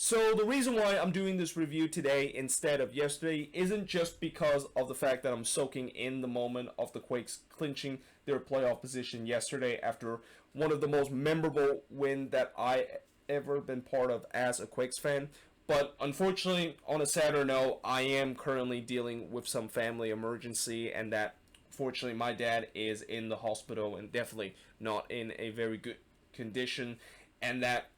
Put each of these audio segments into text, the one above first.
So the reason why I'm doing this review today instead of yesterday isn't just because of the fact that I'm soaking in the moment of the Quakes clinching their playoff position yesterday after one of the most memorable wins that I ever been part of as a Quakes fan. But unfortunately, on a sadder note, I am currently dealing with some family emergency, and that fortunately my dad is in the hospital and definitely not in a very good condition, and that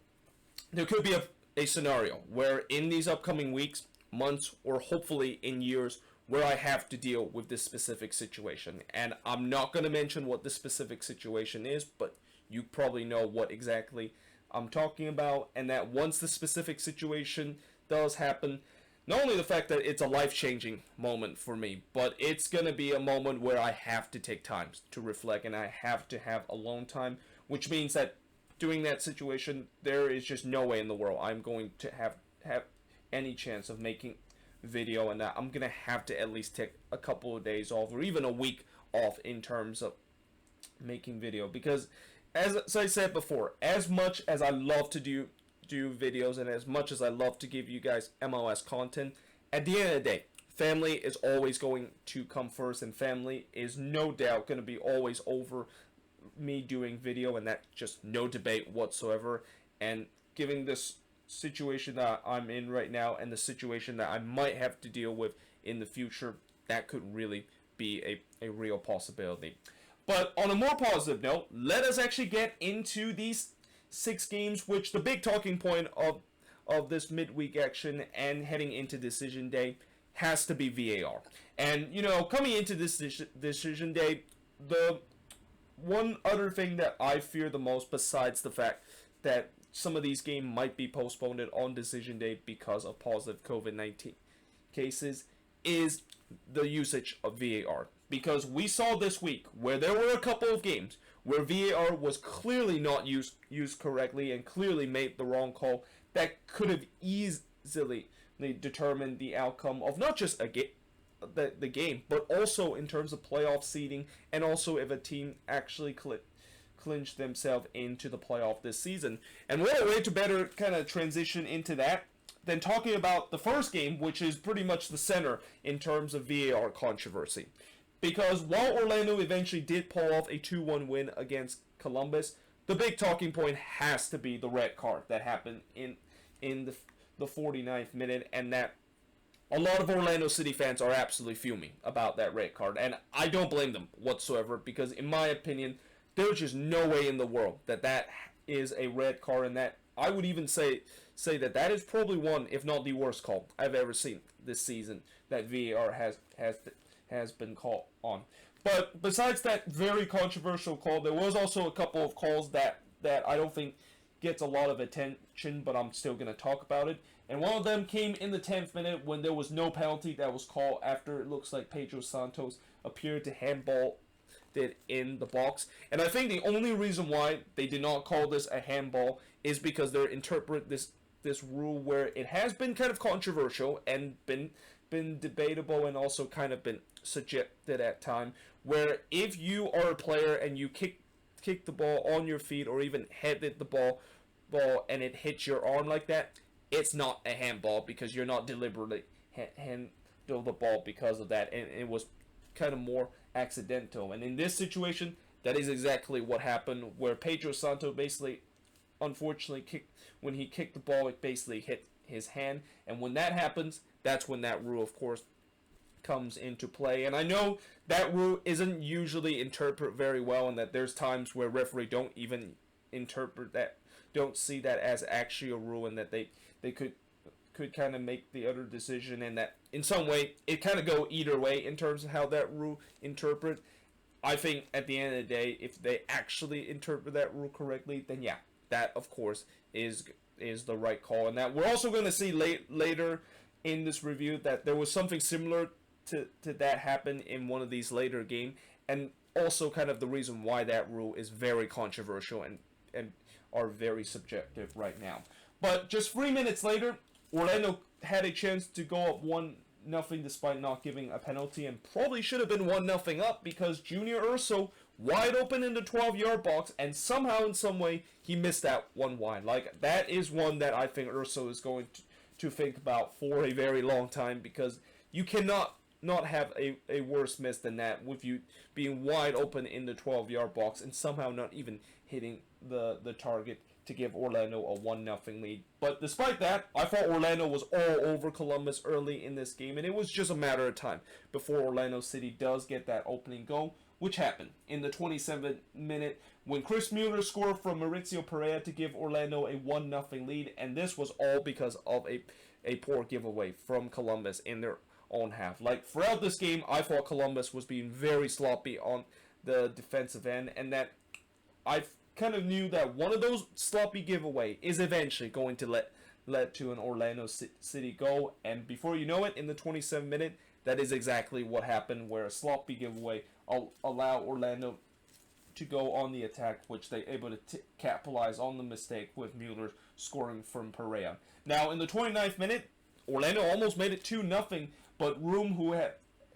there could be a scenario where in these upcoming weeks, months, or hopefully in years, where I have to deal with this specific situation. And I'm not going to mention what this specific situation is, but you probably know what exactly I'm talking about, and that once the specific situation does happen, not only the fact that it's a life-changing moment for me, but it's going to be a moment where I have to take time to reflect and I have to have alone time, which means that during that situation, there is just no way in the world I'm going to have any chance of making video, and that I'm going to have to at least take a couple of days off or even a week off in terms of making video, because as I said before, as much as I love to do videos and as much as I love to give you guys MLS content, at the end of the day, family is always going to come first, and family is no doubt going to be always over me doing video, and that's just no debate whatsoever. And given this situation that I'm in right now and the situation that I might have to deal with in the future, that could really be a real possibility. But on a more positive note, let us actually get into these 6 games, which the big talking point of this midweek action and heading into decision day has to be VAR. And, you know, coming into this decision day, the one other thing that I fear the most, besides the fact that some of these games might be postponed on decision day because of positive COVID-19 cases, is the usage of VAR. Because we saw this week where there were a couple of games where VAR was clearly not used correctly and clearly made the wrong call that could have easily determined the outcome of not just the game, but also in terms of playoff seeding, and also if a team actually clinched themselves into the playoff this season. And what a way to better kind of transition into that than talking about the first game, which is pretty much the center in terms of VAR controversy. Because while Orlando eventually did pull off a 2-1 win against Columbus, the big talking point has to be the red card that happened in the 49th minute, and that a lot of Orlando City fans are absolutely fuming about that red card, and I don't blame them whatsoever, because in my opinion, there's just no way in the world that is a red card, and that I would even say that is probably one, if not the worst call I've ever seen this season that VAR has been called on. But besides that very controversial call, there was also a couple of calls that I don't think gets a lot of attention, but I'm still going to talk about it. And one of them came in the 10th minute when there was no penalty that was called after it looks like Pedro Santos appeared to handball it in the box. And I think the only reason why they did not call this a handball is because they interpret this rule where it has been kind of controversial and been debatable and also kind of been suggested at time, where if you are a player and you kick the ball on your feet or even headed the ball and it hits your arm like that, it's not a handball because you're not deliberately handle the ball because of that, and it was kind of more accidental. And in this situation, that is exactly what happened, where Pedro Santos basically, unfortunately, when he kicked the ball, it basically hit his hand, and when that happens, that's when that rule, of course, comes into play. And I know that rule isn't usually interpreted very well, and that there's times where referee don't even interpret that, don't see that as actually a rule, and that they could kind of make the other decision, and that in some way it kind of go either way in terms of how that rule interpret. I think at the end of the day, if they actually interpret that rule correctly, then yeah, that of course is the right call. And that we're also going to see later in this review that there was something similar to that happen in one of these later game, and also kind of the reason why that rule is very controversial and are very subjective right now. But just 3 minutes later, Orlando had a chance to go up 1-0 despite not giving a penalty, and probably should have been 1-0 up because Junior Urso wide open in the 12-yard box, and somehow in some way he missed that one wide. Like, that is one that I think Urso is going to think about for a very long time, because you cannot not have a worse miss than that, with you being wide open in the 12-yard box and somehow not even hitting the target to give Orlando a 1-0 lead. But despite that, I thought Orlando was all over Columbus early in this game, and it was just a matter of time before Orlando City does get that opening goal, which happened in the 27th minute when Chris Mueller scored from Mauricio Pereira to give Orlando a 1-0 lead, and this was all because of a poor giveaway from Columbus in their own half. Like, throughout this game, I thought Columbus was being very sloppy on the defensive end, and that I kind of knew that one of those sloppy giveaway is eventually going to lead to an Orlando City goal, and before you know it, in the 27th minute, that is exactly what happened, where a sloppy giveaway allow Orlando to go on the attack, which they able to capitalize on the mistake with Mueller scoring from Pereira. Now, in the 29th minute, Orlando almost made it 2-0, but Room, who had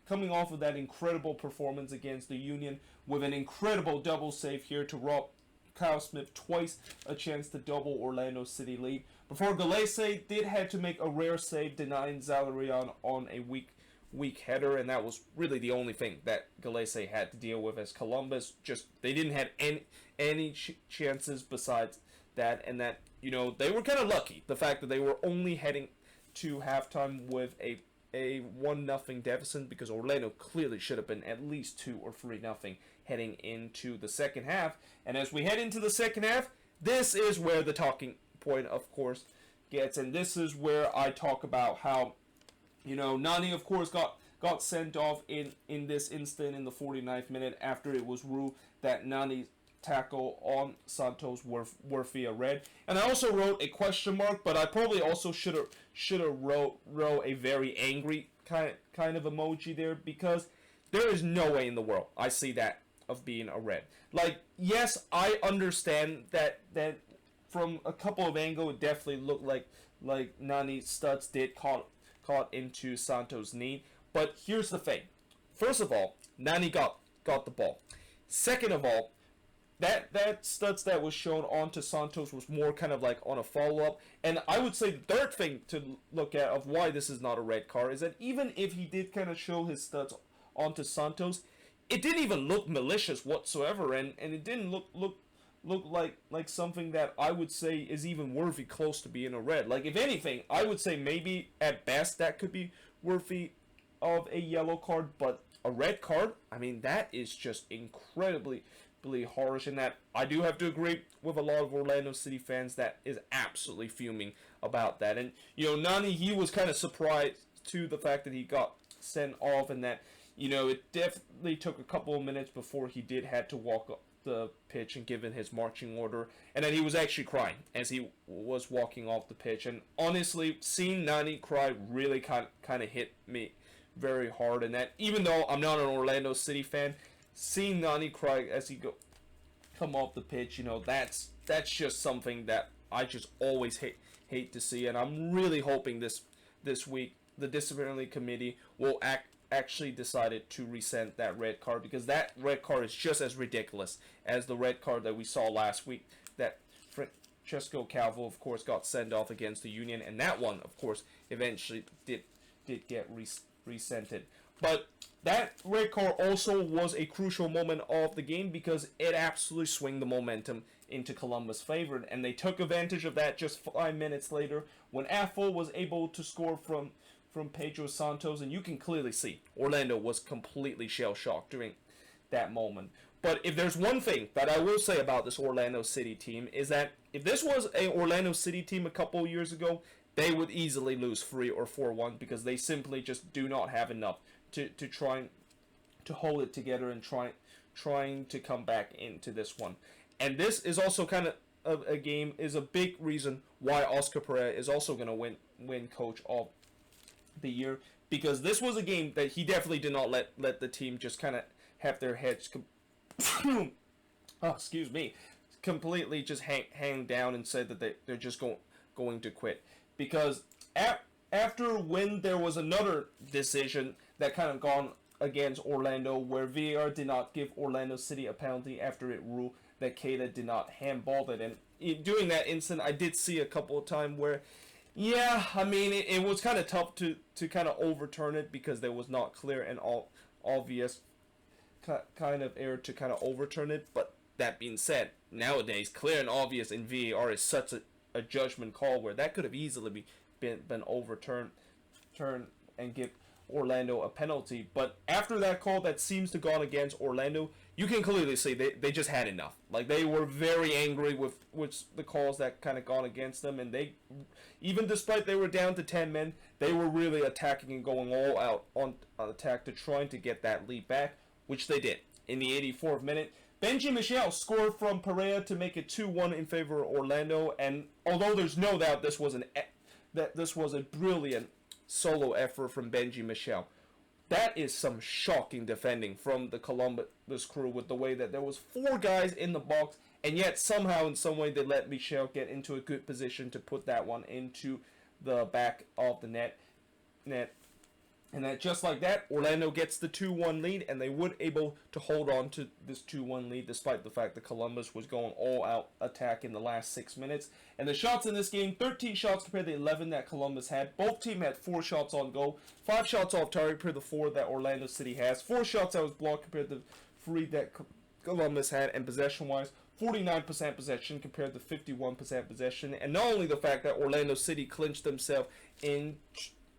coming off of that incredible performance against the Union with an incredible double save here to rob Kyle Smith twice a chance to double Orlando City lead, before Galese did have to make a rare save denying Zalarian on a weak header, and that was really the only thing that Galese had to deal with, as Columbus they didn't have any chances besides that, and that, you know, they were kind of lucky, the fact that they were only heading to halftime with a 1-0 deficit, because Orlando clearly should have been at least 2 or 3-0 heading into the second half. And as we head into the second half, this is where the talking point, of course, gets, and this is where I talk about how, you know, Nani, of course, got sent off in this instant in the 49th minute after it was ruled that Nani's tackle on Santos worth a red. And I also wrote a question mark, but I probably also should have wrote a very angry kind of emoji there, because there is no way in the world I see that of being a red. Like, yes, I understand that from a couple of angles it definitely looked like Nani Stutz did caught into Santos' knee. But here's the thing. First of all, Nani got the ball. Second of all, that Stutz that was shown onto Santos was more kind of like on a follow-up. And I would say the third thing to look at of why this is not a red card is that even if he did kind of show his Stutz onto Santos, it didn't even look malicious whatsoever, and it didn't look like something that I would say is even worthy close to being a red. Like, if anything, I would say maybe at best that could be worthy of a yellow card, but a red card, I mean, that is just incredibly harsh, and that I do have to agree with a lot of Orlando City fans that is absolutely fuming about that. And, you know, Nani, he was kind of surprised to the fact that he got sent off, and that, you know, it definitely took a couple of minutes before he did have to walk up the pitch and given his marching order, and then he was actually crying as he was walking off the pitch. And honestly, seeing Nani cry really kind of hit me very hard, and that even though I'm not an Orlando City fan, seeing Nani cry as he come off the pitch, you know, that's just something that I just always hate to see. And I'm really hoping this week the disciplinary committee will actually decided to rescind that red card, because that red card is just as ridiculous as the red card that we saw last week that Francesco Calvo, of course, got sent off against the Union, and that one, of course, eventually did get rescinded. But that red card also was a crucial moment of the game, because it absolutely swung the momentum into Columbus' favor, and they took advantage of that just 5 minutes later when Affle was able to score from Pedro Santos, and you can clearly see Orlando was completely shell-shocked during that moment. But if there's one thing that I will say about this Orlando City team, is that if this was a Orlando City team a couple years ago, they would easily lose 3 or 4-1, because they simply just do not have enough to try to hold it together and trying to come back into this one. And this is also kind of a game, is a big reason why Oscar Pereira is also going to win Coach of the Year, because this was a game that he definitely did not let the team just kind of have their heads completely just hang down and said that they're just going to quit. Because after when there was another decision that kind of gone against Orlando, where VAR did not give Orlando City a penalty after it ruled that Keita did not handball it. And during that incident, I did see a couple of times where, yeah, I mean, it was kind of tough to kind of overturn it because there was not clear and obvious kind of error to kind of overturn it. But that being said, nowadays, clear and obvious in VAR is such a judgment call where that could have easily been overturned and give Orlando a penalty. But after that call that seems to have gone against Orlando, you can clearly see they just had enough. Like, they were very angry with the calls that kind of gone against them, and they, even despite they were down to 10 men, they were really attacking and going all out on attack to trying to get that lead back, which they did. In the 84th minute, Benji Michel scored from Pereira to make it 2-1 in favor of Orlando, and although there's no doubt this was a brilliant solo effort from Benji Michel, that is some shocking defending from the Columbus Crew with the way that there was 4 guys in the box, and yet somehow in some way they let Michel get into a good position to put that one into the back of the net. And that just like that, Orlando gets the 2-1 lead, and they were able to hold on to this 2-1 lead despite the fact that Columbus was going all-out attack in the last 6 minutes. And the shots in this game, 13 shots compared to 11 that Columbus had. Both teams had 4 shots on goal, 5 shots off target compared to the 4 that Orlando City has, 4 shots that was blocked compared to 3 that Columbus had, and possession-wise, 49% possession compared to 51% possession. And not only the fact that Orlando City clinched themselves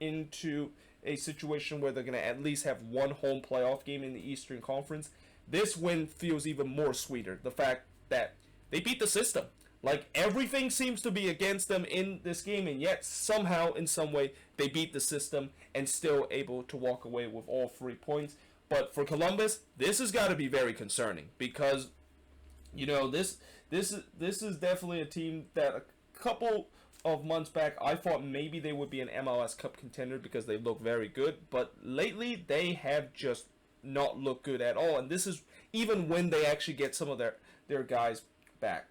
into a situation where they're going to at least have one home playoff game in the Eastern Conference, this win feels even more sweeter. The fact that they beat the system. Like, everything seems to be against them in this game, and yet somehow, in some way, they beat the system and still able to walk away with all 3 points. But for Columbus, this has got to be very concerning because, you know, this is definitely a team that a couple of months back, I thought maybe they would be an MLS Cup contender because they look very good, but lately they have just not looked good at all, and this is even when they actually get some of their guys back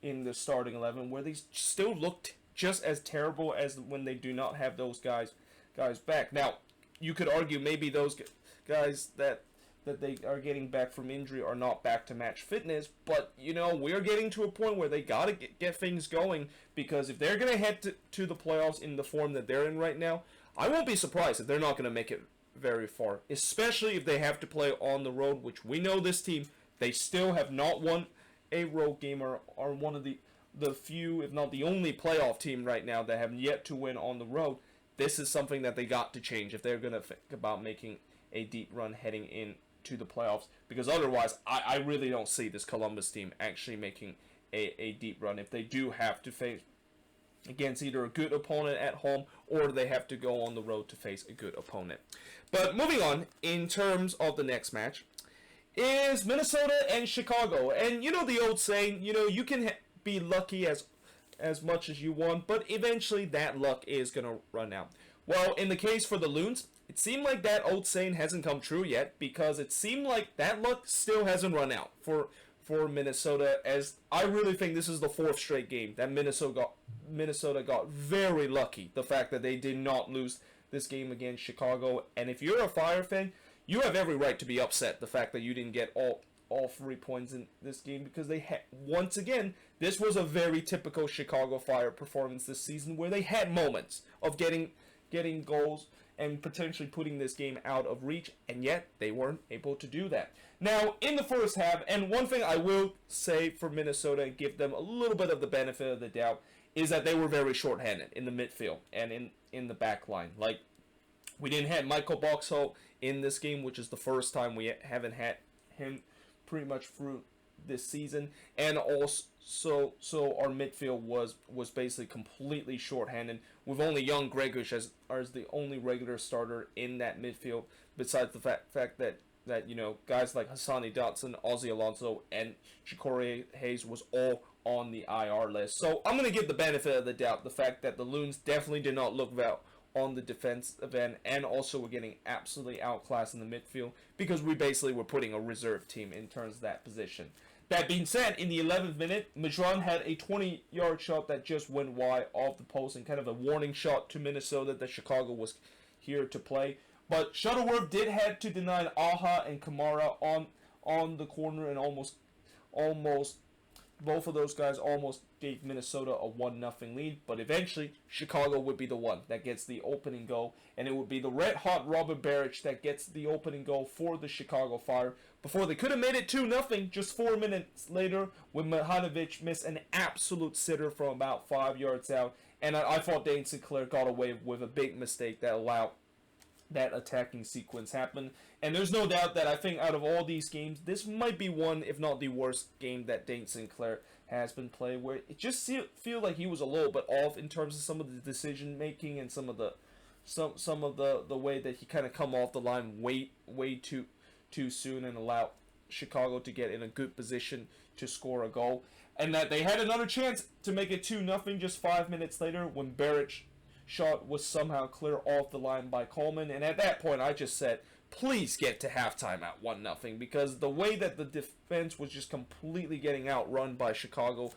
in the starting 11, where they still looked just as terrible as when they do not have those guys back. Now, you could argue maybe those guys that they are getting back from injury are not back to match fitness, but, you know, we're getting to a point where they got to get things going, because if they're going to head to the playoffs in the form that they're in right now, I won't be surprised if they're not going to make it very far, especially if they have to play on the road, which we know this team, they still have not won a road game, or are one of the few, if not the only playoff team right now that have yet to win on the road. This is something that they got to change if they're going to think about making a deep run heading in to the playoffs, because otherwise I really don't see this Columbus team actually making a deep run if they do have to face against either a good opponent at home or they have to go on the road to face a good opponent. But moving on, in terms of the next match, is Minnesota and Chicago. And you know the old saying, you know, you can be lucky as much as you want, but eventually that luck is going to run out. Well, in the case for the Loons, it seemed like that old saying hasn't come true yet, because it seemed like that luck still hasn't run out for Minnesota, as I really think this is the 4th straight game that Minnesota got very lucky, the fact that they did not lose this game against Chicago. And if you're a Fire fan, you have every right to be upset the fact that you didn't get all 3 points in this game, because they had, once again, this was a very typical Chicago Fire performance this season, where they had moments of getting goals and potentially putting this game out of reach, and yet they weren't able to do that. Now, in the first half, and one thing I will say for Minnesota and give them a little bit of the benefit of the doubt, is that they were very shorthanded in the midfield and in the back line. Like, we didn't have Michael Boxall in this game, which is the first time we haven't had him pretty much through this season, and also our midfield was basically completely shorthanded, with only young Gregory as the only regular starter in that midfield, besides the fact that you know, guys like Hassani Dotson, Ozzy Alonso, and Jacori Hayes was all on the IR list. So I'm going to give the benefit of the doubt the fact that the Loons definitely did not look well on the defensive end, and also were getting absolutely outclassed in the midfield, because we basically were putting a reserve team in terms of that position. That being said, in the 11th minute, Majran had a 20-yard shot that just went wide off the post, and kind of a warning shot to Minnesota that Chicago was here to play. But Shuttleworth did had to deny Aha and Kamara on the corner, and almost both of those guys almost gave Minnesota a 1-0 lead, but eventually Chicago would be the one that gets the opening goal, and it would be the red-hot Robert Beric that gets the opening goal for the Chicago Fire before they could have made it 2-0 just 4 minutes later when Mihanovic missed an absolute sitter from about 5 yards out, and I thought Dane Sinclair got away with a big mistake that allowed that attacking sequence happen. And there's no doubt that I think out of all these games, this might be one, if not the worst game that Dane Sinclair has been playing, where it just feel like he was a little bit off in terms of some of the decision making and some of the way that he kind of come off the line way too soon and allow Chicago to get in a good position to score a goal. And that they had another chance to make it 2-0 just 5 minutes later when Beric shot was somehow clear off the line by Coleman, and at that point I just said, please get to halftime at 1-0, because the way that the defense was just completely getting outrun by Chicago,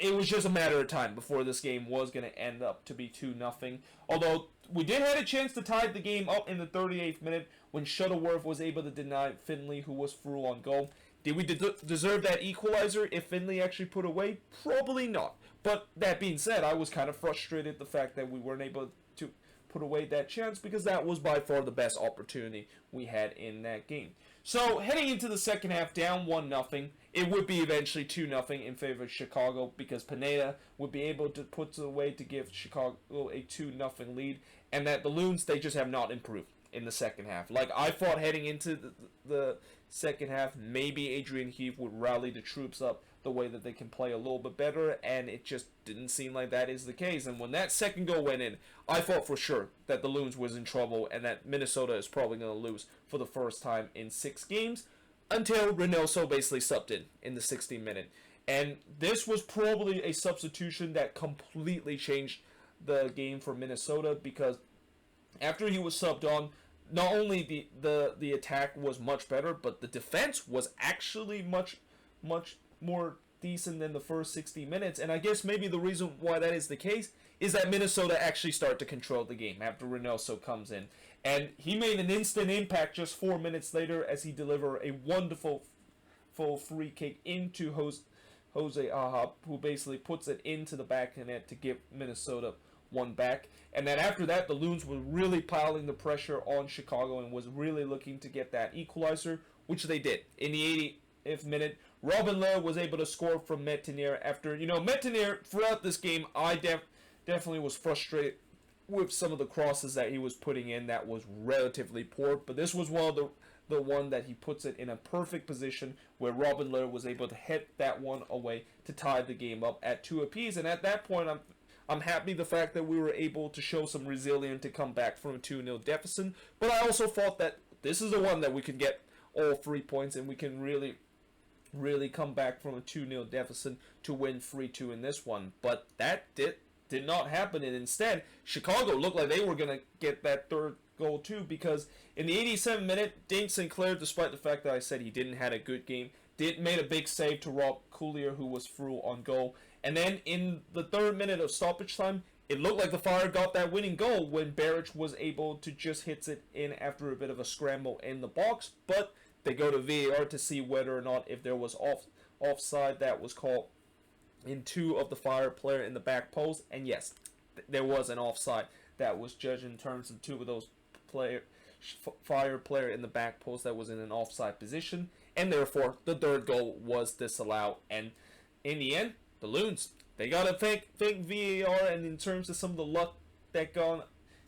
it was just a matter of time before this game was going to end up to be 2-0. Although we did have a chance to tie the game up in the 38th minute when Shuttleworth was able to deny Finley, who was through on goal. Did we deserve that equalizer if Finley actually put away? Probably not. But that being said, I was kind of frustrated the fact that we weren't able to put away that chance, because that was by far the best opportunity we had in that game. So heading into the second half, down 1-0, it would be eventually 2-0 in favor of Chicago, because Pineda would be able to put it away to give Chicago a 2-0 lead, and that the Loons, they just have not improved in the second half. Like, I thought heading into the second half, maybe Adrian Heath would rally the troops up the way that they can play a little bit better, and it just didn't seem like that is the case. And when that second goal went in, I thought for sure that the Loons was in trouble and that Minnesota is probably going to lose for the first time in 6 games, until Reynoso basically subbed in the 60th minute. And this was probably a substitution that completely changed the game for Minnesota, because after he was subbed on, not only the attack was much better, but the defense was actually much more decent than the first 60 minutes. And I guess maybe the reason why that is the case is that Minnesota actually start to control the game after Reynoso comes in. And he made an instant impact just 4 minutes later as he delivered a wonderful full free kick into Jose Aha, who basically puts it into the back of the net to give Minnesota one back. And then after that, the Loons were really piling the pressure on Chicago and was really looking to get that equalizer, which they did. In the 80th minute, Robin Lehrer was able to score from Metenier after, Metenier, throughout this game, I definitely was frustrated with some of the crosses that he was putting in that was relatively poor, but this was one of the one that he puts it in a perfect position where Robin Lehrer was able to hit that one away to tie the game up at 2 apiece. And at that point, I'm happy the fact that we were able to show some resilience to come back from a 2-0 deficit, but I also thought that this is the one that we could get all 3 points and we can really come back from a 2-0 deficit to win 3-2 in this one. But that did not happen, and instead Chicago looked like they were going to get that third goal too, because in the 87th minute, Dane Sinclair, despite the fact that I said he didn't have a good game, made a big save to rob Collier, who was through on goal. And then in the 3rd minute of stoppage time, it looked like the Fire got that winning goal when Beric was able to just hit it in after a bit of a scramble in the box. But they go to VAR to see whether or not if there was offside that was called in 2 of the Fire player in the back post. And yes, there was an offside that was judged in terms of 2 of those Fire player in the back post that was in an offside position. And therefore, the 3rd goal was disallowed. And in the end, the Loons, they got to thank VAR, and in terms of some of the luck that gone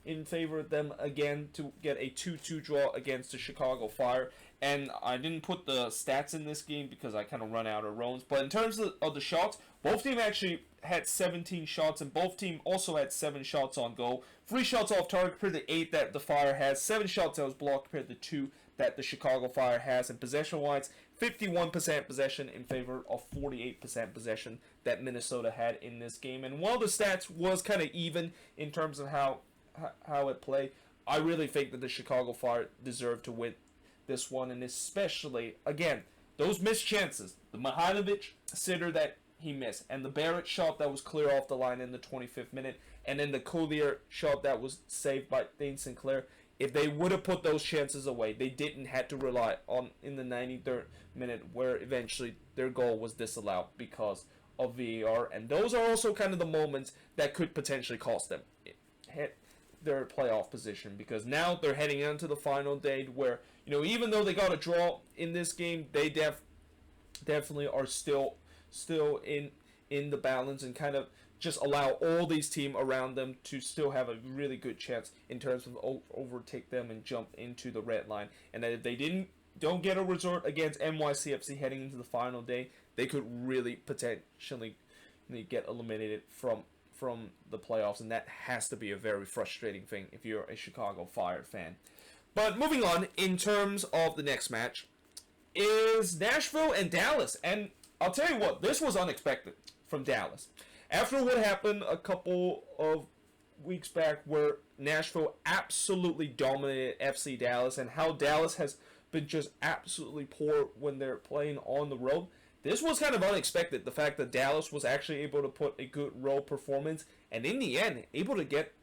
in favor of them again to get a 2-2 draw against the Chicago Fire. And I didn't put the stats in this game because I kind of run out of rounds. But in terms of the shots, both teams actually had 17 shots, and both teams also had 7 shots on goal. 3 shots off target compared to 8 that the Fire has. 7 shots that was blocked compared to 2 that the Chicago Fire has. And possession-wise, 51% possession in favor of 48% possession that Minnesota had in this game. And while the stats was kind of even in terms of how it played, I really think that the Chicago Fire deserved to win this one, and especially, again, those missed chances. The Mihanovic sitter that he missed, and the Barrett shot that was clear off the line in the 25th minute, and then the Collier shot that was saved by Dane Sinclair. if they would have put those chances away, they didn't have to rely on in the 93rd minute where eventually their goal was disallowed because of VAR. And those are also kind of the moments that could potentially cost them their playoff position, because now they're heading into the final day where, even though they got a draw in this game, they definitely are still in the balance and kind of just allow all these teams around them to still have a really good chance in terms of overtake them and jump into the red line. And that if they don't get a result against NYCFC heading into the final day, they could really potentially get eliminated from the playoffs, and that has to be a very frustrating thing if you're a Chicago Fire fan. But moving on, in terms of the next match, is Nashville and Dallas. And I'll tell you what, this was unexpected from Dallas. After what happened a couple of weeks back where Nashville absolutely dominated FC Dallas, and how Dallas has been just absolutely poor when they're playing on the road, this was kind of unexpected, the fact that Dallas was actually able to put a good road performance, and in the end, able to get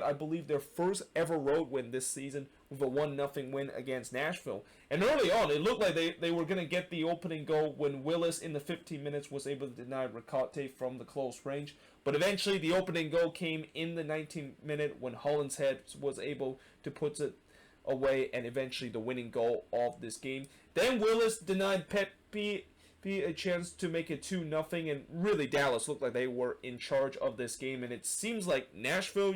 I believe, their first ever road win this season with a 1-0 win against Nashville. And early on, it looked like they were going to get the opening goal when Willis in the 15 minutes was able to deny Ricarte from the close range. But eventually, the opening goal came in the 19th minute when Hollinshead was able to put it away, and eventually the winning goal of this game. Then Willis denied Pepe a chance to make it 2-0, and really Dallas looked like they were in charge of this game. And it seems like Nashville,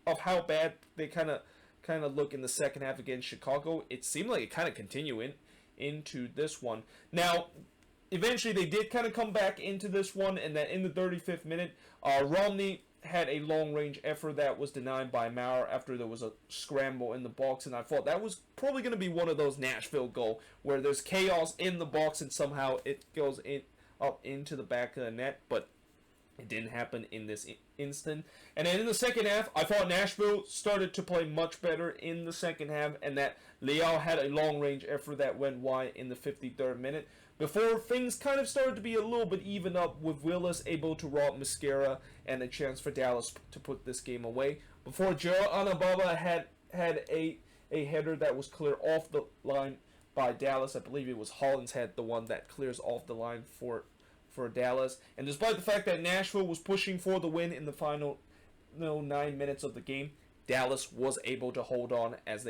of how bad they kind of look in the second half against Chicago, it seemed like it kind of continued into this one. Now, eventually they did kind of come back into this one, and that in the 35th minute, Romney had a long-range effort that was denied by Maurer after there was a scramble in the box, and I thought that was probably going to be one of those Nashville goals where there's chaos in the box and somehow it goes up into the back of the net, but it didn't happen in this instant. And then in the second half, I thought Nashville started to play much better in the second half, and that Leal had a long-range effort that went wide in the 53rd minute, before things kind of started to be a little bit even up, with Willis able to rob Mosquera and a chance for Dallas to put this game away. Before Joe Anababa had a header that was cleared off the line by Dallas. I believe it was Hollinshead, the one that clears off the line for Dallas. And despite the fact that Nashville was pushing for the win in the final 9 minutes of the game, Dallas was able to hold on as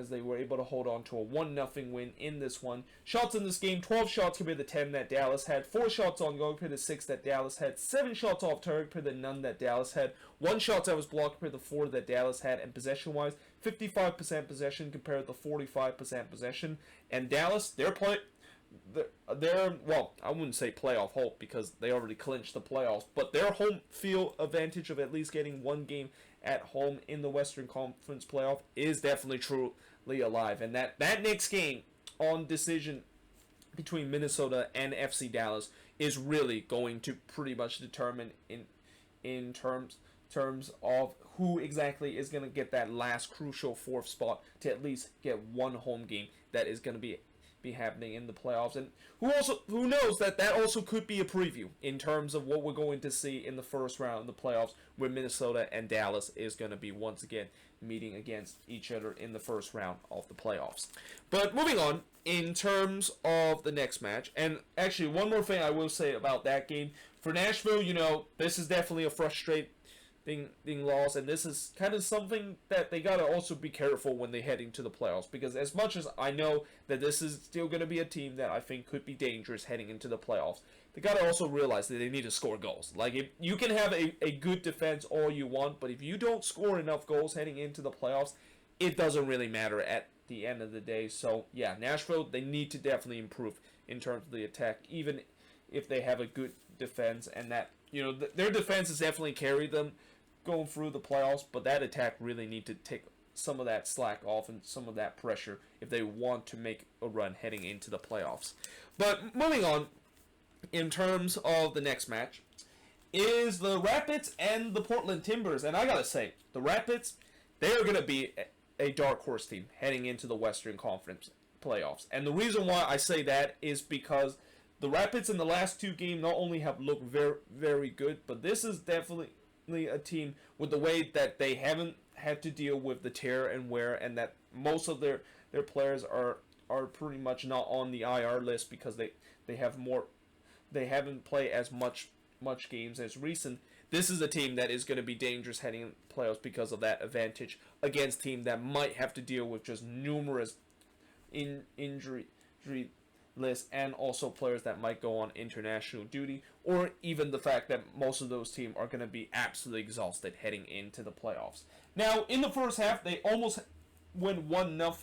they were able to hold on to a 1-0 win in this one. Shots in this game, 12 shots compared to 10 that Dallas had, 4 shots on goal compared to 6 that Dallas had, 7 shots off target compared to none that Dallas had, 1 shot that was blocked compared to 4 that Dallas had, and possession-wise, 55% possession compared to 45% possession. And Dallas, they're well, I wouldn't say playoff hope because they already clinched the playoffs, but their home field advantage of at least getting one game at home in the Western Conference playoff is definitely truly alive. And that next game on decision between Minnesota and FC Dallas is really going to pretty much determine in terms of who exactly is going to get that last crucial 4th spot to at least get one home game that is going to be happening in the playoffs. And who knows that also could be a preview in terms of what we're going to see in the first round of the playoffs, where Minnesota and Dallas is going to be once again meeting against each other in the first round of the playoffs. But moving on, in terms of the next match, and actually one more thing I will say about that game, for Nashville, this is definitely a frustrating loss, and this is kind of something that they gotta also be careful when they head into the playoffs, because as much as I know that this is still going to be a team that I think could be dangerous heading into the playoffs, they gotta also realize that they need to score goals. Like, if you can have a good defense all you want, but if you don't score enough goals heading into the playoffs, it doesn't really matter at the end of the day. So yeah, Nashville, they need to definitely improve in terms of the attack, even if they have a good defense, and that their defense has definitely carried them going through the playoffs, but that attack really need to take some of that slack off and some of that pressure if they want to make a run heading into the playoffs. But moving on, in terms of the next match, is the Rapids and the Portland Timbers. And I gotta say, the Rapids, they are gonna be a dark horse team heading into the Western Conference playoffs. And the reason why I say that is because the Rapids in the last 2 games not only have looked very, very good, but this is definitely definitely a team with the way that they haven't had to deal with the tear and wear, and that most of their players are pretty much not on the IR list because they haven't played as much games as recent. This is a team that is going to be dangerous heading in playoffs because of that advantage against team that might have to deal with just numerous injury lists, and also players that might go on international duty, or even the fact that most of those teams are going to be absolutely exhausted heading into the playoffs. Now, in the first half, they almost went 1-0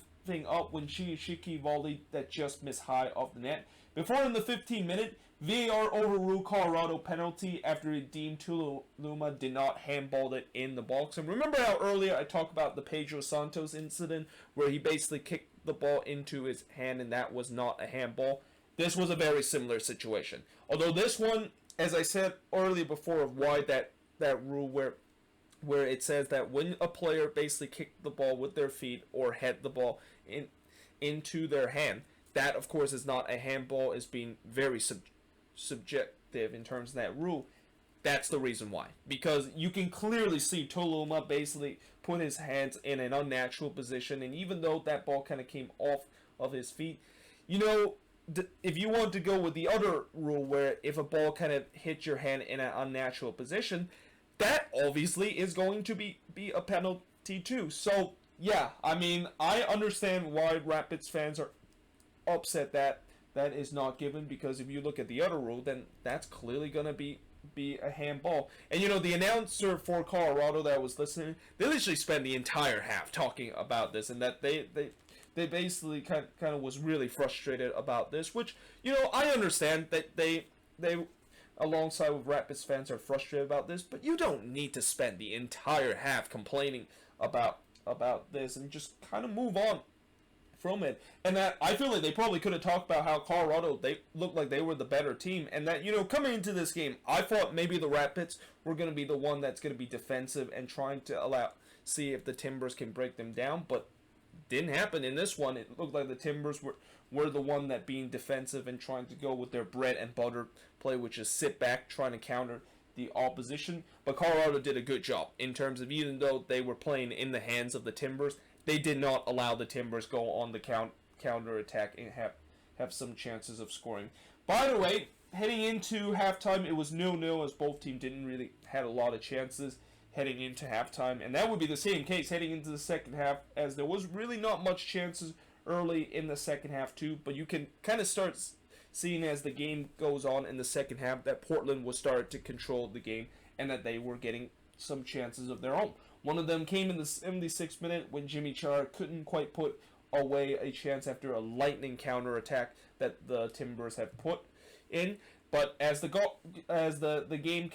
up when Shiki volley that just missed high off the net. Before, in the 15th minute, VAR overruled Colorado penalty after it deemed Tuluma did not handball it in the box. And remember how earlier I talked about the Pedro Santos incident where he basically kicked the ball into his hand and that was not a handball? This was a very similar situation. Although this one, as I said earlier before, of why that rule where it says that when a player basically kicked the ball with their feet or head the ball into their hand, that of course is not a handball, is being very subjective in terms of that rule. That's the reason why. Because you can clearly see Toluma basically put his hands in an unnatural position, and even though that ball kind of came off of his feet, if you want to go with the other rule where if a ball kind of hits your hand in an unnatural position, that obviously is going to be a penalty too. So, yeah, I mean, I understand why Rapids fans are upset that is not given, because if you look at the other rule, then that's clearly going to be a handball. And the announcer for Colorado that was listening, they literally spent the entire half talking about this, and that they basically kind of was really frustrated about this, which I understand that they alongside with Rapids fans are frustrated about this, but you don't need to spend the entire half complaining about this, and just kind of move on from it. And that I feel like they probably could have talked about how Colorado, they looked like they were the better team, and that coming into this game, I thought maybe the Rapids were going to be the one that's going to be defensive and trying to see if the Timbers can break them down, but didn't happen in this one. It looked like the Timbers were the one that being defensive and trying to go with their bread and butter play, which is sit back, trying to counter the opposition. But Colorado did a good job in terms of, even though they were playing in the hands of the Timbers, they did not allow the Timbers go on the counter attack and have some chances of scoring. By the way, heading into halftime, it was 0-0 as both teams didn't really had a lot of chances heading into halftime, and that would be the same case heading into the second half, as there was really not much chances early in the second half too, but you can kind of start seeing as the game goes on in the second half that Portland was starting to control the game and that they were getting some chances of their own. One of them came in the 76th minute when Jimmy Chara couldn't quite put away a chance after a lightning counter attack that the Timbers had put in. But as the game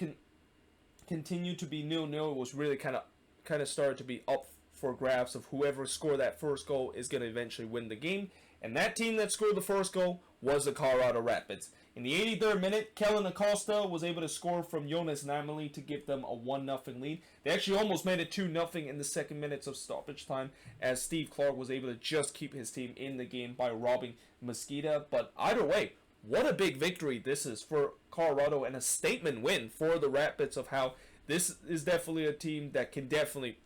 continued to be 0-0, it was really kind of started to be up for grabs of whoever scored that first goal is going to eventually win the game. And that team that scored the first goal was the Colorado Rapids. In the 83rd minute, Kellen Acosta was able to score from Jonas Namely to give them a 1-0 lead. They actually almost made it 2-0 in the second minutes of stoppage time, as Steve Clark was able to just keep his team in the game by robbing Mosqueda. But either way, what a big victory this is for Colorado, and a statement win for the Rapids of how this is definitely a team that can definitely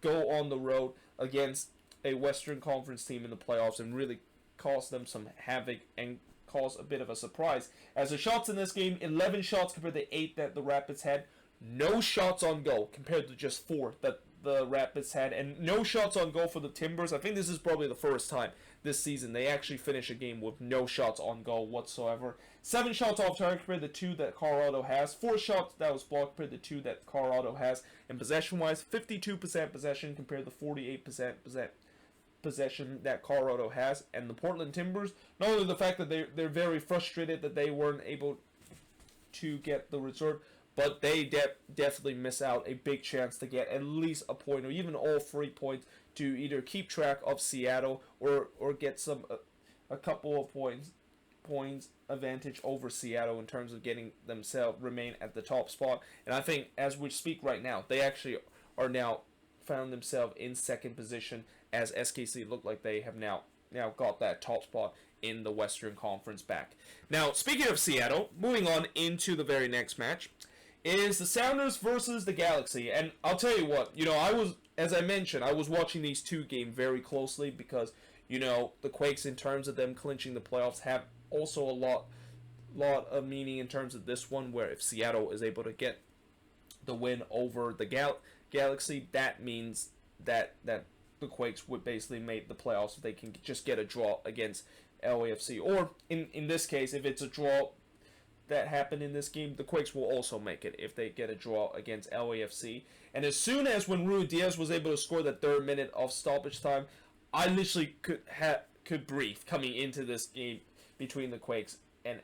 go on the road against a Western Conference team in the playoffs and really cause them some havoc and cause a bit of a surprise. As the shots in this game, 11 shots compared to 8 that the Rapids had. No shots on goal compared to just 4 that the Rapids had, and no shots on goal for the Timbers. I think this is probably the first time this season they actually finish a game with no shots on goal whatsoever. 7 shots off target compared to 2 that Colorado has. 4 shots that was blocked compared to 2 that Colorado has. And possession-wise, 52% possession compared to 48% possession that Colorado has. And the Portland Timbers, not only the fact that they're very frustrated that they weren't able to get the result, but they definitely miss out a big chance to get at least a point or even all 3 points to either keep track of Seattle or get a couple of points advantage over Seattle in terms of getting themselves remain at the top spot. And I think as we speak right now, they actually are now found themselves in second position, as SKC look like they have now got that top spot in the Western Conference back. Now, speaking of Seattle, moving on into the very next match. is the Sounders versus the Galaxy. And I'll tell you what, as I mentioned, I was watching these two games very closely because, the Quakes, in terms of them clinching the playoffs, have also a lot of meaning in terms of this one, where if Seattle is able to get the win over the Galaxy, that means that the Quakes would basically make the playoffs if they can just get a draw against LAFC. Or, in this case, if it's a draw that happened in this game, the Quakes will also make it if they get a draw against LAFC. And as soon as when Ruidíaz was able to score the 3rd minute of stoppage time, I literally could breathe coming into this game between the Quakes and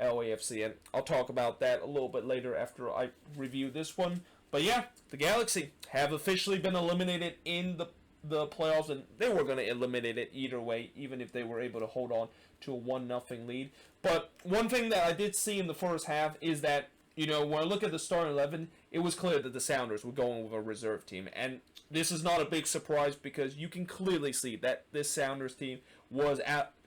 LAFC. And I'll talk about that a little bit later after I review this one. But yeah, the Galaxy have officially been eliminated in the playoffs, and they were going to eliminate it either way, even if they were able to hold on to a 1-0 lead. But one thing that I did see in the first half is that, when I look at the starting 11, it was clear that the Sounders were going with a reserve team. And this is not a big surprise because you can clearly see that this Sounders team was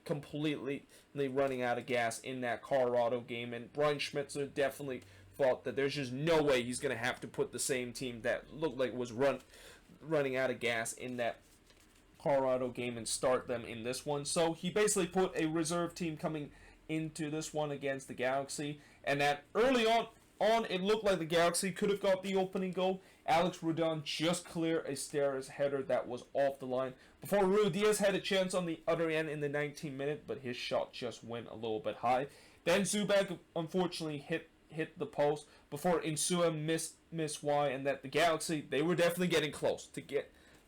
completely running out of gas in that Colorado game. And Brian Schmetzer definitely thought that there's just no way he's going to have to put the same team that looked like was running out of gas in that Colorado game and start them in this one. So he basically put a reserve team coming into this one against the Galaxy, and that early on it looked like the Galaxy could have got the opening goal. Alex Rodon just cleared a Steres header that was off the line before Ruidíaz had a chance on the other end in the 19th minute, but his shot just went a little bit high. Then Zubak unfortunately hit the post before Insua missed wide, and that the Galaxy, they were definitely getting close to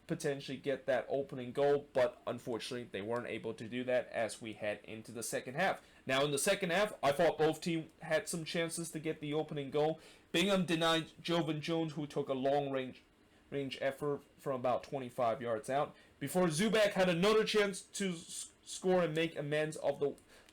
potentially get that opening goal, but unfortunately they weren't able to do that as we head into the second half. Now in the second half, I thought both teams had some chances to get the opening goal. Bingham denied Jovan Jones, who took a long range effort from about 25 yards out, before Zubak had another chance to score and make amends of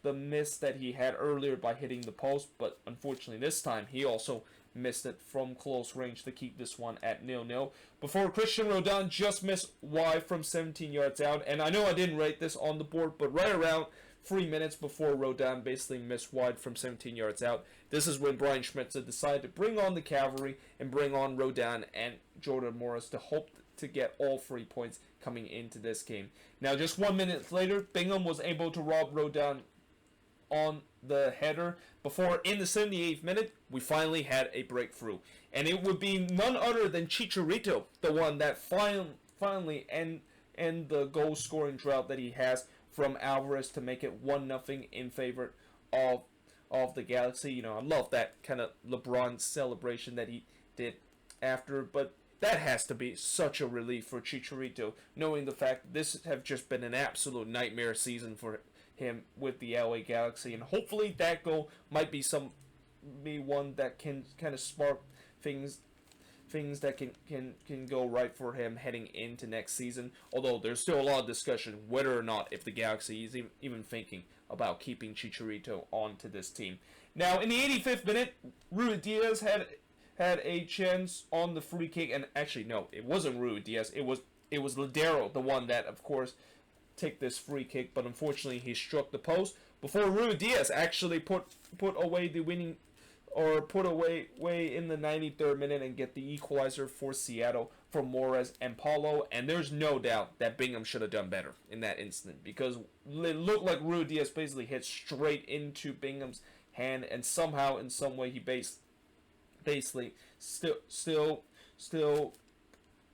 the miss that he had earlier by hitting the post, but unfortunately this time he also missed it from close range to keep this one at 0-0. Before Christian Rodon just missed wide from 17 yards out, and I know I didn't rate this on the board, but right around 3 minutes before Rodon basically missed wide from 17 yards out, this is when Brian Schmetzer decided to bring on the cavalry and bring on Rodon and Jordan Morris to hope to get all 3 points coming into this game. Now just 1 minute later, Bingham was able to rob Rodon on the header before in the 78th minute we finally had a breakthrough, and it would be none other than Chicharito, the one that finally end the goal scoring drought that he has from Alvarez to make it 1-0 in favor of the Galaxy. I love that kind of LeBron celebration that he did after, but that has to be such a relief for Chicharito, knowing the fact that this have just been an absolute nightmare season for him with the LA Galaxy, and hopefully that goal might be one that can kind of spark things that can go right for him heading into next season. Although there's still a lot of discussion whether or not if the Galaxy is even thinking about keeping Chicharito onto this team. Now in the 85th minute, Ruidíaz had a chance on the free kick, and actually no, it wasn't Ruidíaz. It was Ladero, the one that of course take this free kick, but unfortunately he struck the post before Ruidíaz actually put away the winning, or put away in the 93rd minute and get the equalizer for Seattle for Morris and Paulo. And there's no doubt that Bingham should have done better in that instant, because it looked like Ruidíaz basically hit straight into Bingham's hand, and somehow in some way he basically still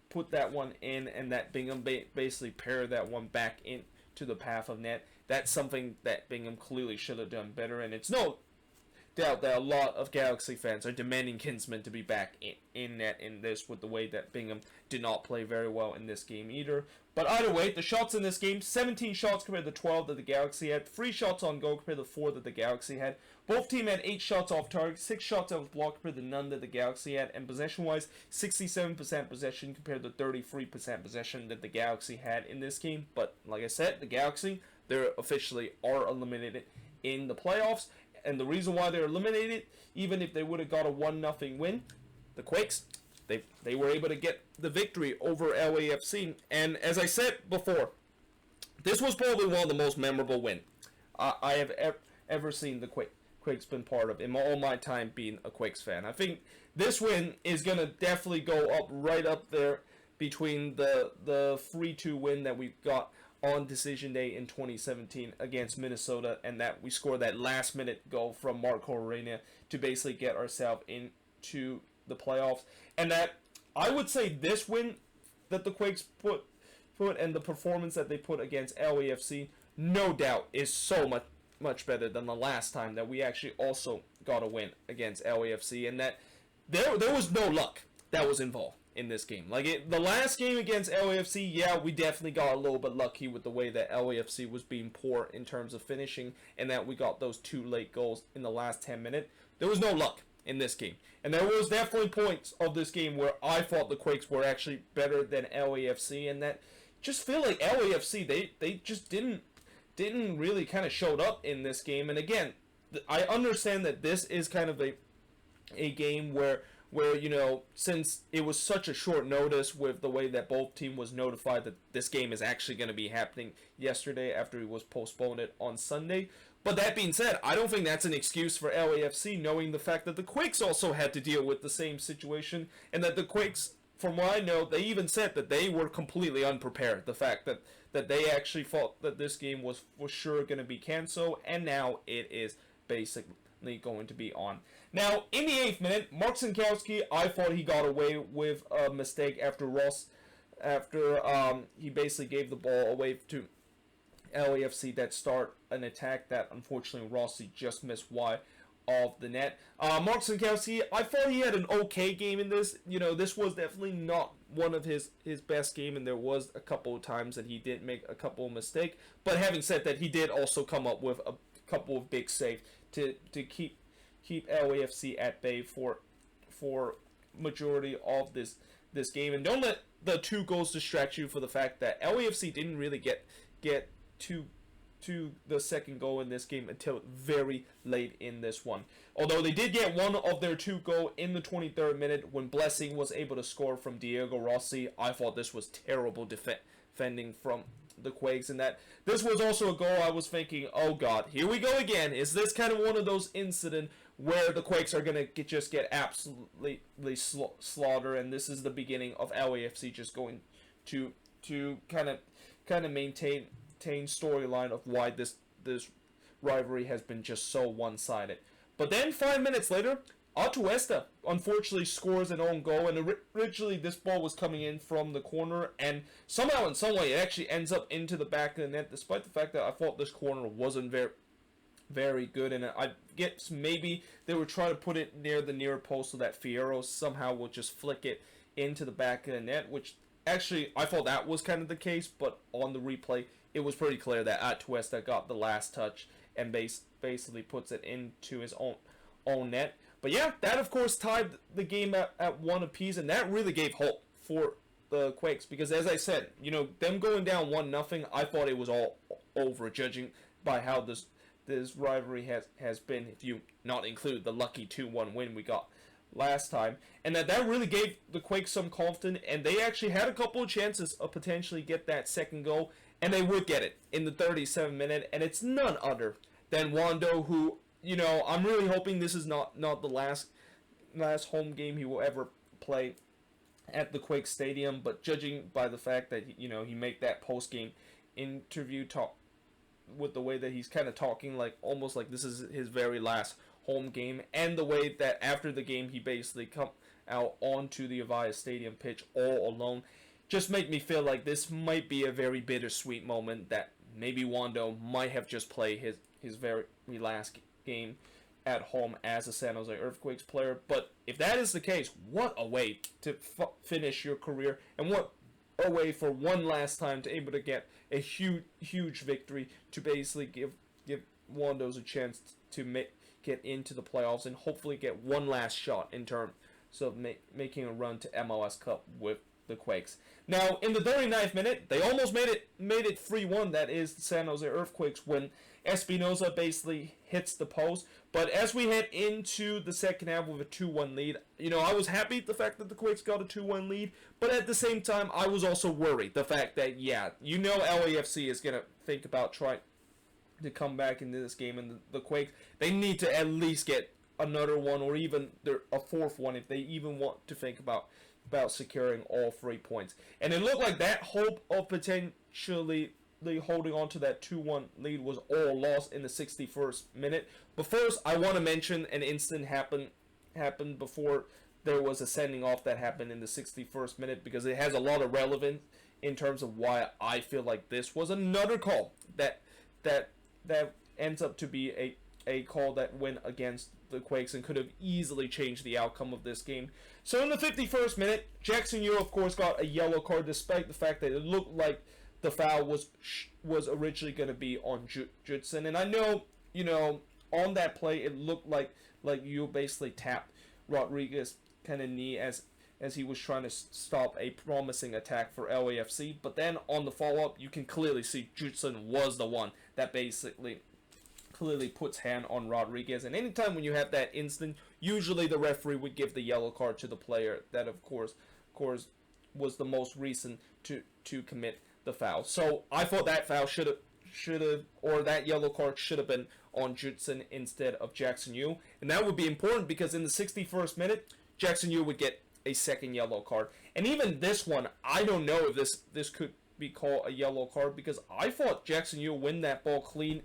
put that one in, and that Bingham basically paired that one back into the path of net. That's something that Bingham clearly should have done better, and it's no doubt that a lot of Galaxy fans are demanding Kinsman to be back in net in this, with the way that Bingham did not play very well in this game either. But either way, the shots in this game, 17 shots compared to 12 that the Galaxy had, 3 shots on goal compared to 4 that the Galaxy had. Both teams had 8 shots off target, 6 shots out of block compared to none that the Galaxy had, and possession-wise, 67% possession compared to 33% possession that the Galaxy had in this game. But like I said, the Galaxy, they officially are eliminated in the playoffs, and the reason why they're eliminated, even if they would have got a 1-0 win, the Quakes, they were able to get the victory over LAFC. And as I said before, this was probably one of the most memorable wins I have ever seen the Quakes been part of in all my time being a Quakes fan. I think this win is going to definitely go up right up there between the 3-2 win that we got on decision day in 2017 against Minnesota, and that we scored that last minute goal from Marco Arena to basically get ourselves into the playoffs. And that I would say this win that the Quakes put and the performance that they put against LAFC, no doubt, is so much better than the last time that we actually also got a win against LAFC, and that there was no luck that was involved in this game. Like the last game against LAFC, yeah, we definitely got a little bit lucky with the way that LAFC was being poor in terms of finishing, and that we got those 2 late goals in the last 10 minutes. There was no luck in this game. And there was definitely points of this game where I thought the Quakes were actually better than LAFC, and that just feel like LAFC, they just didn't really kind of showed up in this game. And again, I understand that this is kind of a game where you know, since it was such a short notice with the way that both team was notified that this game is actually going to be happening yesterday after it was postponed on Sunday. But that being said, I don't think that's an excuse for LAFC, knowing the fact that the Quakes also had to deal with the same situation, and that the Quakes, from what I know, they even said that they were completely unprepared. The fact that they actually thought that this game was for sure going to be canceled, and now it is basically going to be on. Now, in the 8th minute, Mark Sinkowski, I thought he got away with a mistake after he basically gave the ball away to LAFC that start an attack that unfortunately Rossi just missed wide of the net. Mark Sinkowski, I thought he had an okay game in this. You know, this was definitely not one of his best game, and there was a couple of times that he did make a couple of mistakes. But having said that, he did also come up with a couple of big saves to keep LAFC at bay for majority of this game. And don't let the 2 goals distract you for the fact that LAFC didn't really get to the second goal in this game until very late in this one. Although they did get one of their 2 goals in the 23rd minute when Blessing was able to score from Diego Rossi. I thought this was terrible defending from the Quakes, and that this was also a goal I was thinking, oh god, here we go again. Is this kind of one of those incidents where the Quakes are going to just get absolutely slaughtered, and this is the beginning of LAFC just going to kind of maintain storyline of why this rivalry has been just so one-sided. But then 5 minutes later, Atuesta unfortunately scores an own goal, and originally this ball was coming in from the corner, and somehow in some way it actually ends up into the back of the net, despite the fact that I thought this corner wasn't very good, and I guess maybe they were trying to put it near the near post so that Fierro somehow will just flick it into the back of the net, which actually I thought that was kind of the case, but on the replay it was pretty clear that Atuesta got the last touch and basically puts it into his own net. But yeah, that of course tied the game at 1 apiece, and that really gave hope for the Quakes, because as I said, you know, them going down 1-0, I thought it was all over, judging by how this rivalry has been, if you not include the lucky 2-1 win we got last time. And that really gave the Quakes some confidence, and they actually had a couple of chances of potentially get that second goal, and they would get it in the 37th minute, and it's none other than Wando, who, you know, I'm really hoping this is not the last home game he will ever play at the Quake Stadium, but judging by the fact that, you know, he made that post-game interview talk with the way that he's kind of talking like almost like this is his very last home game, and the way that after the game he basically come out onto the Avaya Stadium pitch all alone, just make me feel like this might be a very bittersweet moment, that maybe Wando might have just played his very last game at home as a San Jose Earthquakes player. But if that is the case, what a way to finish your career, and what a way for one last time to able to get a huge victory to basically give Wandos a chance to get into the playoffs and hopefully get one last shot in terms of making a run to MLS Cup with the Quakes. Now, in the 39th minute, they almost made it 3-1. That is the San Jose Earthquakes when Espinoza basically hits the post. But as we head into the second half with a 2-1 lead, you know, I was happy the fact that the Quakes got a 2-1 lead, but at the same time, I was also worried the fact that, yeah, you know, LAFC is going to think about trying to come back into this game, and the Quakes, they need to at least get another one or even a fourth one if they even want to think about securing all 3 points. And it looked like that hope of potentially holding on to that 2-1 lead was all lost in the 61st minute. But first, I want to mention an incident happened before there was a sending off that happened in the 61st minute, because it has a lot of relevance in terms of why I feel like this was another call that ends up to be a call that went against the Quakes and could have easily changed the outcome of this game. So in the 51st minute, Jackson Yu, of course, got a yellow card, despite the fact that it looked like the foul was originally going to be on Judson. And I know, on that play, it looked like you basically tapped Rodriguez kind of knee as he was trying to stop a promising attack for LAFC. But then on the follow-up, you can clearly see Judson was the one that basically clearly puts hand on Rodriguez. And anytime when you have that incident, usually the referee would give the yellow card to the player that of course was the most recent to commit the foul. So I thought that foul should have or that yellow card should have been on Judson instead of Jackson Yu. And that would be important because in the 61st minute, Jackson Yu would get a second yellow card. And even this one, I don't know if this could be called a yellow card, because I thought Jackson Yu win that ball clean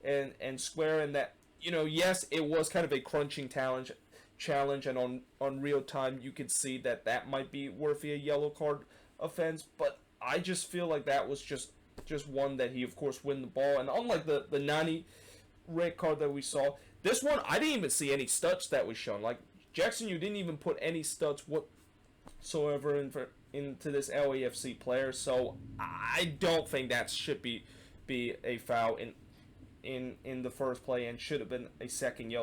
and square, and that, yes, it was kind of a crunching challenge, and on real time you could see that might be worthy a yellow card offense, but I just feel like that was just one that he of course win the ball. And unlike the 90 red card that we saw, this one I didn't even see any studs that was shown. Like, Jackson Yu didn't even put any studs whatsoever into this LAFC player, so I don't think that should be a foul in the first play, and should have been a second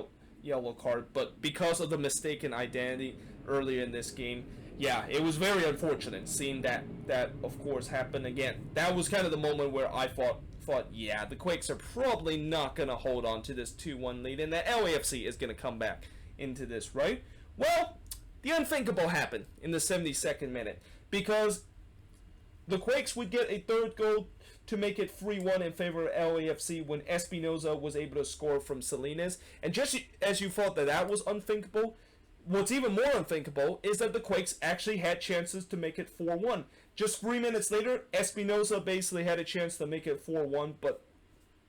yellow card. But because of the mistaken identity earlier in this game, yeah, it was very unfortunate seeing that of course happen again. That was kind of the moment where I thought, yeah, the Quakes are probably not going to hold on to this 2-1 lead, and that LAFC is going to come back into this, right? Well, the unthinkable happened in the 72nd minute, because the Quakes would get a third goal to make it 3-1 in favor of LAFC when Espinoza was able to score from Salinas. And just as you thought that was unthinkable, what's even more unthinkable is that the Quakes actually had chances to make it 4-1. Just 3 minutes later, Espinoza basically had a chance to make it 4-1, but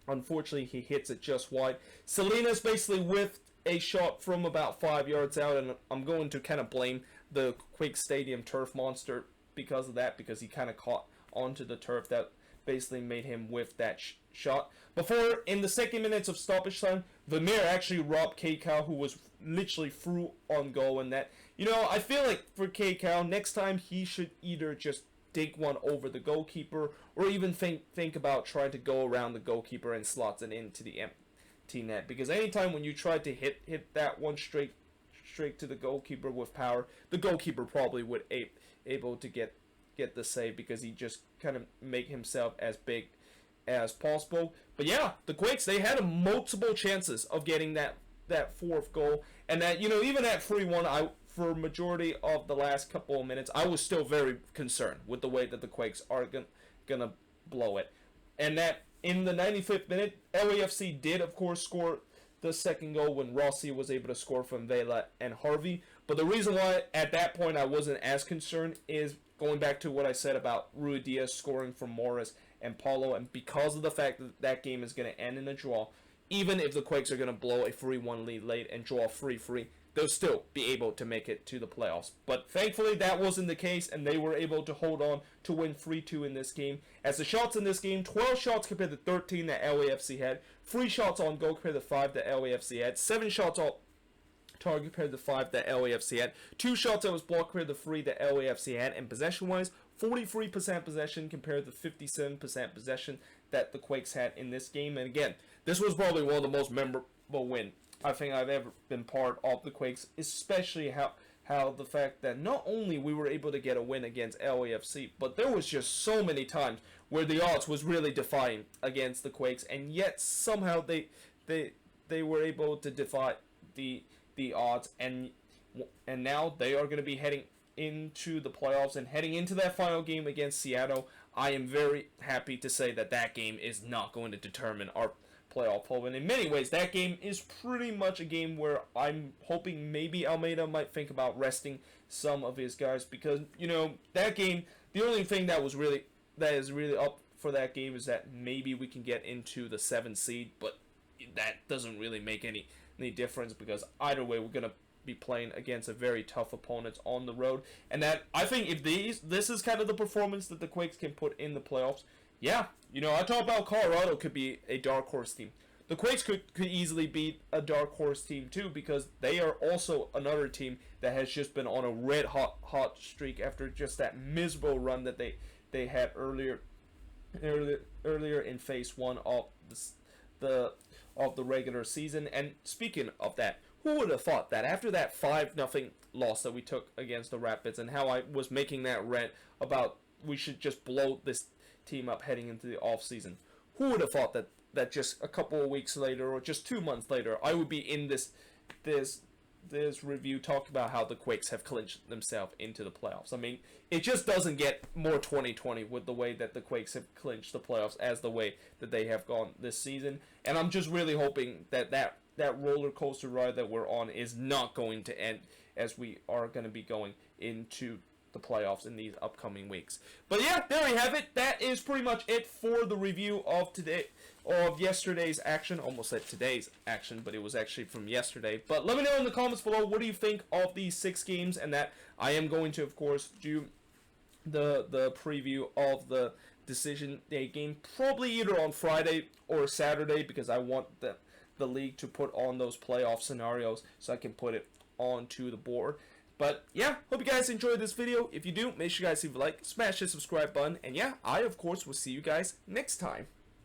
unfortunately he hits it just wide. Salinas basically whiffed a shot from about 5 yards out, and I'm going to kind of blame the Quake Stadium turf monster because of that, because he kind of caught onto the turf that basically made him whiff that shot. Before, in the second minutes of stoppage time, Vermeer actually robbed K-Cow, who was literally through on goal, and that, I feel like for K-Cow, next time he should either just dig one over the goalkeeper, or even think about trying to go around the goalkeeper and slots it into the empty net. Because anytime when you try to hit that one straight to the goalkeeper with power, the goalkeeper probably would able to get the save, because he just kind of make himself as big as possible. But yeah, the Quakes, they had multiple chances of getting that fourth goal, and that, even at 3-1, for majority of the last couple of minutes, I was still very concerned with the way that the Quakes are gonna blow it. And that in the 95th minute, LAFC did of course score the second goal when Rossi was able to score from Vela and Harvey. But the reason why at that point I wasn't as concerned is going back to what I said about Rui Diaz scoring from Morris and Paulo, and because of the fact that game is going to end in a draw, even if the Quakes are going to blow a 3-1 lead late and draw 3-3, they'll still be able to make it to the playoffs. But thankfully that wasn't the case, and they were able to hold on to win 3-2 in this game. As the shots in this game, 12 shots compared to 13 that LAFC had, 3 shots on goal compared to 5 that LAFC had, 7 shots on target compared to 5 that LAFC had, 2 shots that was blocked compared to 3 that LAFC had, and possession-wise, 43% possession compared to 57% possession that the Quakes had in this game. And again, this was probably one of the most memorable wins I think I've ever been part of the Quakes, especially how the fact that not only we were able to get a win against LAFC, but there was just so many times where the odds was really defying against the Quakes, and yet somehow they were able to defy the odds, and now they are going to be heading into the playoffs and heading into that final game against Seattle. I am very happy to say that game is not going to determine our playoff hope. And in many ways, that game is pretty much a game where I'm hoping maybe Almeida might think about resting some of his guys, because, you know, that game, the only thing that is really up for that game is that maybe we can get into the 7th seed, but that doesn't really make any difference, because either way we're going to be playing against a very tough opponents on the road. And that, I think, if this is kind of the performance that the Quakes can put in the playoffs, yeah, you know, I talk about Colorado could be a dark horse team. The Quakes could easily beat a dark horse team too, because they are also another team that has just been on a red hot streak after just that miserable run that they had earlier in phase 1 of the regular season. And speaking of that, who would have thought that after that 5-0 loss that we took against the Rapids, and how I was making that rant about we should just blow this team up heading into the off season, who would have thought that just a couple of weeks later, or just 2 months later, I would be in this review talking about how the Quakes have clinched themselves into the playoffs. I mean, it just doesn't get more 2020 with the way that the Quakes have clinched the playoffs as the way that they have gone this season. And I'm just really hoping that roller coaster ride that we're on is not going to end, as we are going to be going into the playoffs in these upcoming weeks. But yeah, there we have it. That is pretty much it for the review of yesterday's action. Almost said today's action, but it was actually from yesterday. But let me know in the comments below, what do you think of these 6 games, and that I am going to, of course, do the preview of the decision day game probably either on Friday or Saturday, because I want the league to put on those playoff scenarios so I can put it onto the board. But yeah, hope you guys enjoyed this video. If you do, make sure you guys leave a like, smash the subscribe button, and yeah, I of course will see you guys next time.